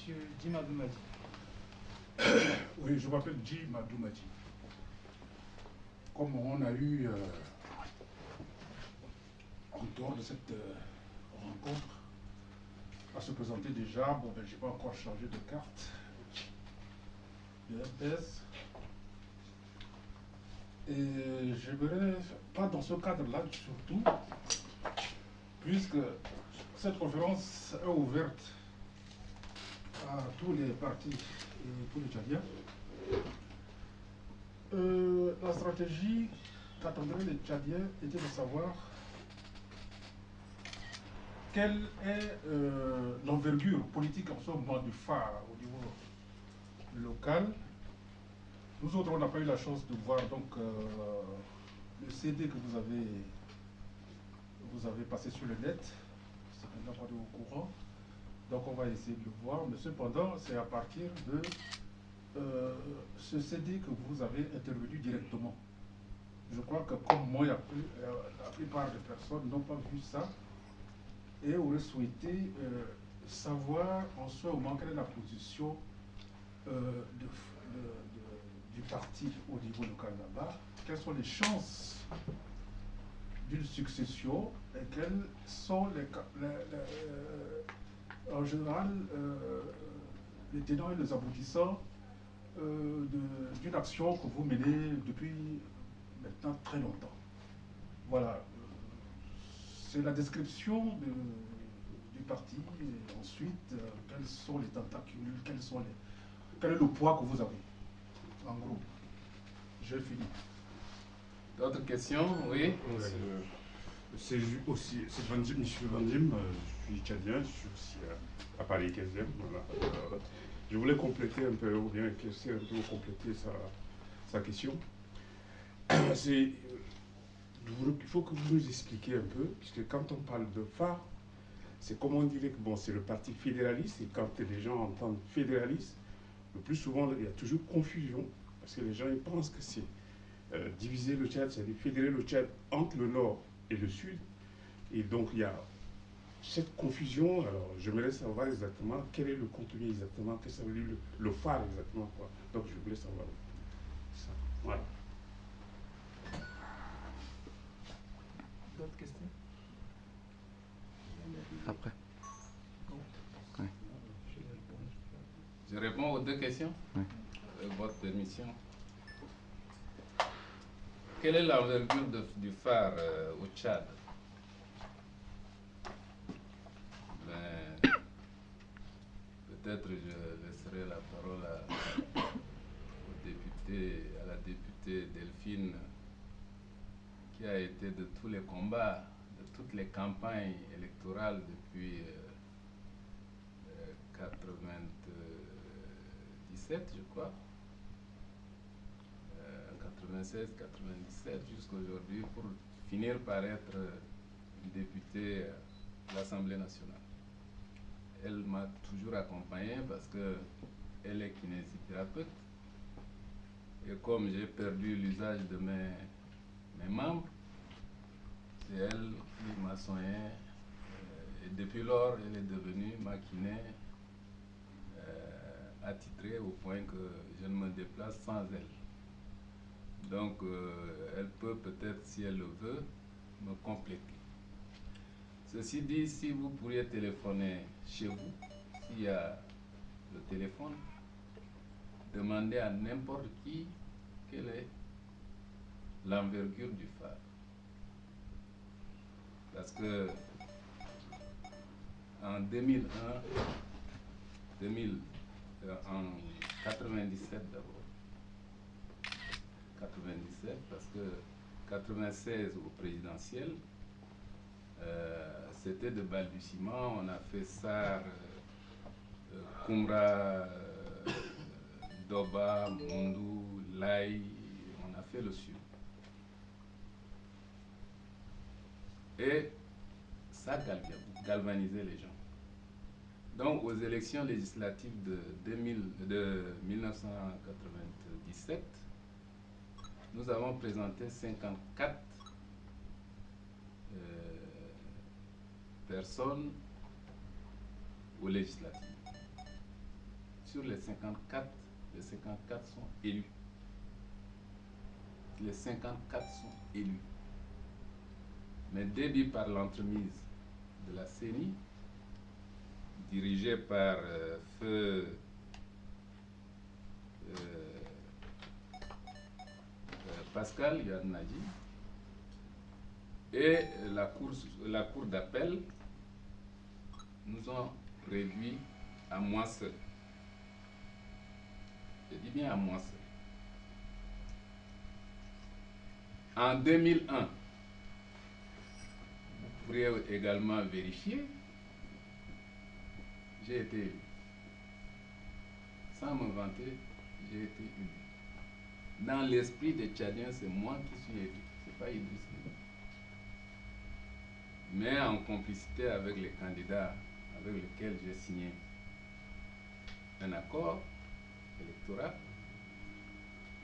Monsieur Djimadou Madji. Oui, je m'appelle Djimadou Madji. Comme on a eu, en dehors de cette rencontre, à se présenter déjà, bon ben j'ai pas encore changé de carte de FPS. Et j'aimerais, pas dans ce cadre-là surtout, puisque cette conférence est ouverte à tous les partis et tous les Tchadiens. La stratégie qu'attendraient les Tchadiens était de savoir quelle est l'envergure politique en ce moment du phare au niveau local. Nous autres, on n'a pas eu la chance de voir donc le CD que vous avez passé sur le net. C'est maintenant pas au courant. Donc on va essayer de le voir, mais cependant, c'est à partir de ce CD que vous avez intervenu directement. Je crois que comme moi, la plupart des personnes n'ont pas vu ça et auraient souhaité savoir en ce moment quelle est la position du parti au niveau local là-bas, quelles sont les chances d'une succession et quels sont en général les tenants et les aboutissants d'une action que vous menez depuis maintenant très longtemps. Voilà, c'est la description du parti et ensuite quels sont les tentacules, quel est le poids que vous avez. En gros, j'ai fini. D'autres questions? Oui. C'est aussi, c'est Monsieur Vandim, je suis tchadien, je suis aussi à Paris 15e. Voilà. Je voulais compléter un peu, ou bien éclaircir un peu, compléter sa question. Il faut que vous nous expliquiez un peu, puisque quand on parle de phare, c'est comme on dirait que bon, c'est le parti fédéraliste, et quand les gens entendent fédéraliste, le plus souvent, il y a toujours confusion, parce que les gens ils pensent que c'est diviser le Tchad, c'est-à-dire fédérer le Tchad entre le nord et le sud. Et donc il y a cette confusion. Alors j'aimerais savoir exactement quel est le contenu exactement, qu'est-ce que ça veut dire le phare exactement, quoi. Donc je voulais savoir ça. Voilà. D'autres questions? Après. Oui. Je réponds aux deux questions. Oui. Avec votre permission. Quelle est l'envergure du phare au Tchad? Ben, peut-être je laisserai la parole à la députée Delphine, qui a été de tous les combats, de toutes les campagnes électorales depuis 97, je crois. 96, 97 jusqu'à aujourd'hui, pour finir par être députée de l'Assemblée nationale. Elle m'a toujours accompagné parce qu'elle est kinésithérapeute. Et comme j'ai perdu l'usage de mes membres, c'est elle qui m'a soigné. Et depuis lors, elle est devenue ma kiné attitrée au point que je ne me déplace sans elle. Donc, elle peut peut-être, si elle le veut, me compléter. Ceci dit, si vous pourriez téléphoner chez vous, s'il y a le téléphone, demandez à n'importe qui quelle est l'envergure du phare. Parce que en 2001, en 97 d'abord, 97 parce que 96 au présidentiel, c'était de balbutiement. On a fait SAR, Koumra, Doba, Mondou, Laï, on a fait le sud. Et ça galvanisait les gens. Donc aux élections législatives de 1997, nous avons présenté 54 personnes aux législatives. sur les 54 sont élus. Les 54 sont élus. Mais début par l'entremise de la CENI, dirigée par feu Pascal Yadnadji, et la cour d'appel nous ont réduit à moi seul. Je dis bien à moi seul. En 2001, vous pourriez également vérifier, j'ai été élu. Sans me vanter, j'ai été élu. Dans l'esprit des Tchadiens, c'est moi qui suis élu, ce n'est pas Idriss Déby. Mais en complicité avec les candidats avec lesquels j'ai signé un accord électoral,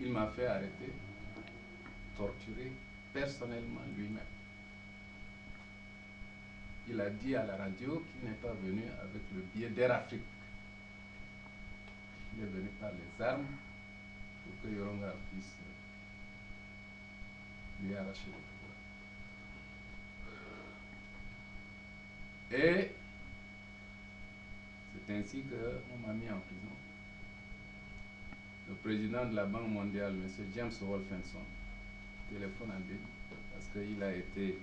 il m'a fait arrêter, torturer personnellement lui-même. Il a dit à la radio qu'il n'est pas venu avec le billet d'Air Afrique. Il est venu par les armes pour que Yoronga puisse lui arracher le pouvoir. Et c'est ainsi qu'on m'a mis en prison. Le président de la Banque mondiale, M. James Wolfenson, téléphone à lui parce qu'il a été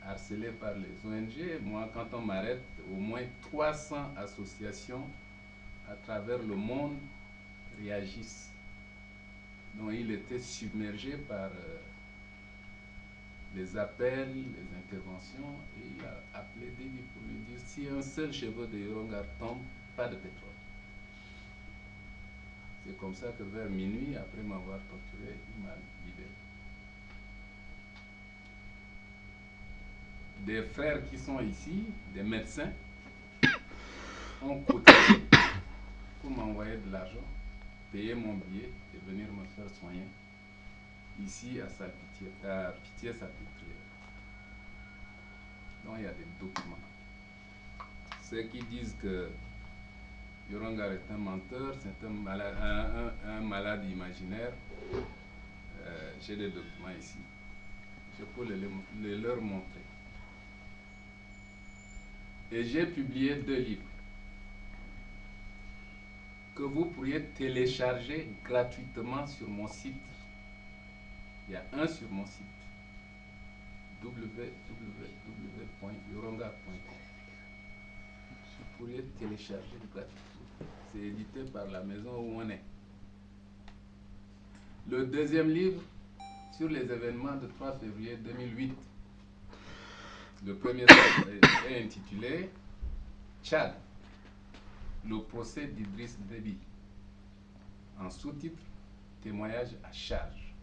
harcelé par les ONG. Moi, quand on m'arrête, au moins 300 associations à travers le monde réagissent. Donc il était submergé par les appels, les interventions, et il a appelé Déby pour lui dire si un seul cheveu de Yoronga tombe, pas de pétrole. C'est comme ça que vers minuit, après m'avoir torturé, il m'a libéré. Des frères qui sont ici, des médecins, ont cotisé pour m'envoyer de l'argent, payer mon billet et venir me faire soigner ici à Pitié-Salpêtrière. Donc il y a des documents. Ceux qui disent que Yoronga est un menteur, c'est un malade imaginaire, j'ai des documents ici. Je peux les leur montrer. Et j'ai publié 2 livres que vous pourriez télécharger gratuitement sur mon site. Il y a un sur mon site, www.yoronga.com. Vous pourriez télécharger gratuitement. C'est édité par la maison où on est. Le deuxième livre, sur les événements de 3 février 2008. Le premier est intitulé Tchad, le procès d'Idriss Déby. En sous-titre, témoignage à charge.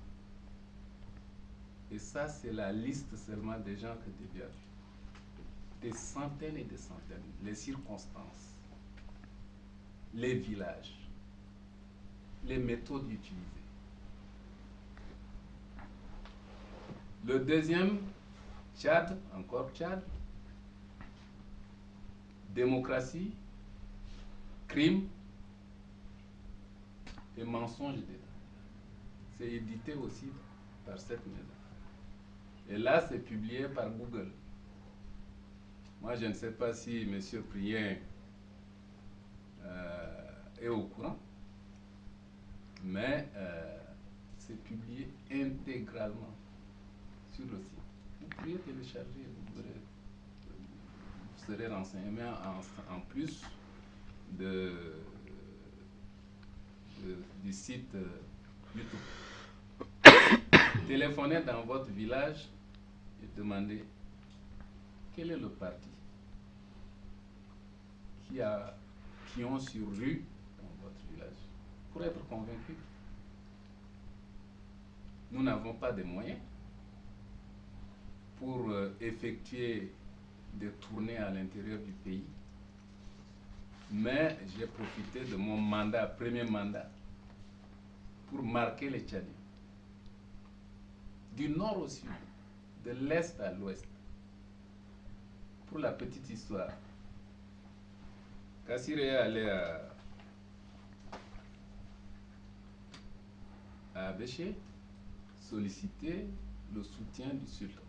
Et ça, c'est la liste seulement des gens que Déby a vus. Des centaines et des centaines. Les circonstances, les villages, les méthodes utilisées. Le deuxième, Tchad, encore Tchad, démocratie, crime et mensonge d'État. C'est édité aussi par cette maison. Et là, c'est publié par Google. Moi, je ne sais pas si M. Prien est au courant, mais c'est publié intégralement sur le site. Vous pourriez télécharger, vous serez renseigné, mais en plus du site YouTube. Téléphonez dans votre village et demandez quel est le parti qui ont survu dans votre village pour être convaincu. Nous n'avons pas de moyens pour effectuer des tournées à l'intérieur du pays, mais j'ai profité de mon mandat, premier mandat, pour marquer les Tchadiens. Du nord au sud, de l'est à l'ouest. Pour la petite histoire, Kassir est allé à Béché solliciter le soutien du sultan.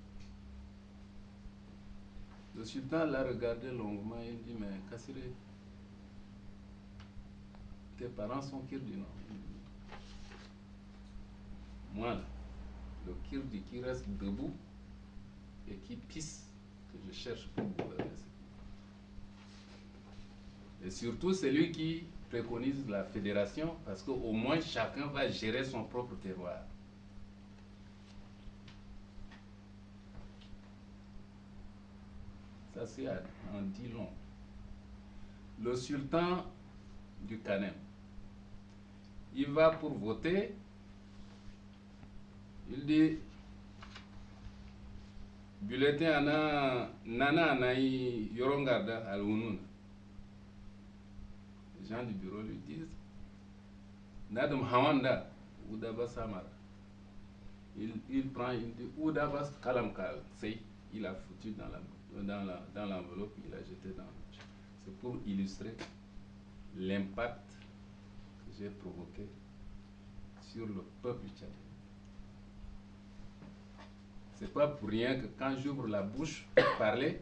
Le sultan l'a regardé longuement et il dit, mais Kassir, tes parents sont Kirdi, non? Moi, là, le Kirdi qui reste debout et qui pisse, que je cherche pour gouverner. Et surtout, c'est lui qui préconise la fédération, parce qu'au moins chacun va gérer son propre terroir. Ça, c'est en dit long. Le sultan du Kanem, il va pour voter, il dit bulletin nana anaï yorongarda al-Wunun. Les gens du bureau lui disent Nadam Hawanda Oudaba Samara. Il prend, il dit Oudaba Kalamkal. Il a foutu dans l'enveloppe, il a jeté dans le. C'est pour illustrer l'impact que j'ai provoqué sur le peuple tchadien. C'est pas pour rien que quand j'ouvre la bouche pour parler,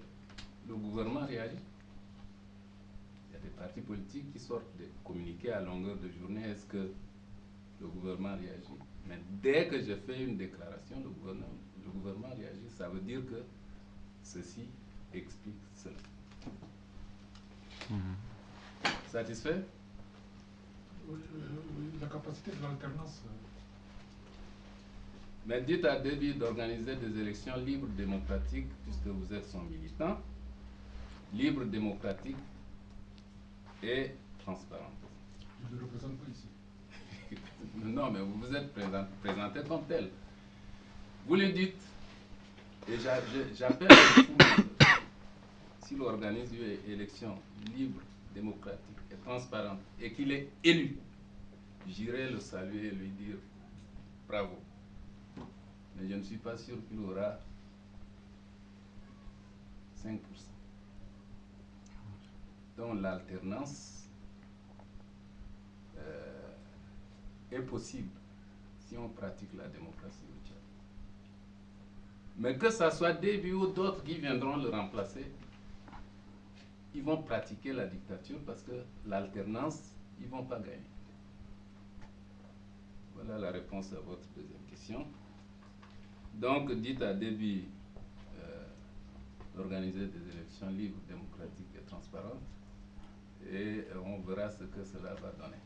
le gouvernement réagit. Il y a des partis politiques qui sortent des communiqués à longueur de journée. Est-ce que le gouvernement réagit? Mais dès que je fais une déclaration, le gouvernement réagit. Ça veut dire que ceci explique cela. Satisfait? Oui, la capacité de l'alternance. Mais dites à Déby d'organiser des élections libres, démocratiques, puisque vous êtes son militant, libres, démocratiques et transparentes. Je ne le représente pas ici. Non, mais vous vous êtes présenté comme tel. Vous lui dites, et j'appelle tout le monde, s'il organise une élection libre, démocratique et transparente, et qu'il est élu, j'irai le saluer et lui dire bravo. Mais je ne suis pas sûr qu'il aura 5%. Donc l'alternance est possible si on pratique la démocratie au Tchad. Mais que ce soit Déby ou d'autres qui viendront le remplacer, ils vont pratiquer la dictature parce que l'alternance, ils ne vont pas gagner. Voilà la réponse à votre deuxième question. Donc, dites à Déby d'organiser des élections libres, démocratiques et transparentes, et on verra ce que cela va donner.